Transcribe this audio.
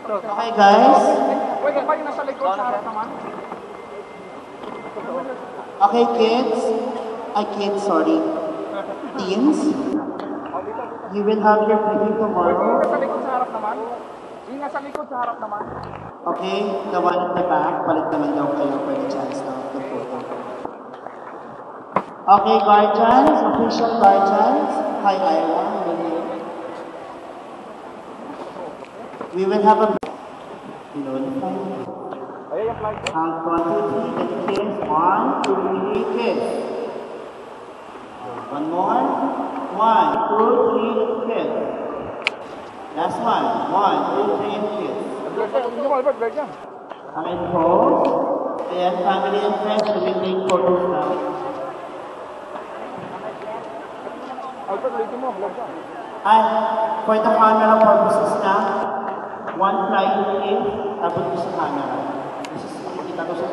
Okay, guys. Pwede ba yung nasa likod sa harap naman? Okay, kids. Kids, sorry. Teens. You will have your briefing tomorrow. Yung nasa likod sa harap naman? Yung nasa likod sa harap naman? Okay, the one at the back, palit naman daw kayo for the chance na the photo. Okay, guardians, official guardians. Hi, Ira. We will have a... Count 1, 2, 3, then kiss. 1, 2, 3, kiss. One more. 1, 2, 3, kiss. Last one. 1, 2, 3, kiss. And pose. Ayan, family and friends, we will take photos now. And for the camera purposes na, one flying kiss, abot ko sa camera. This is, kita ko sa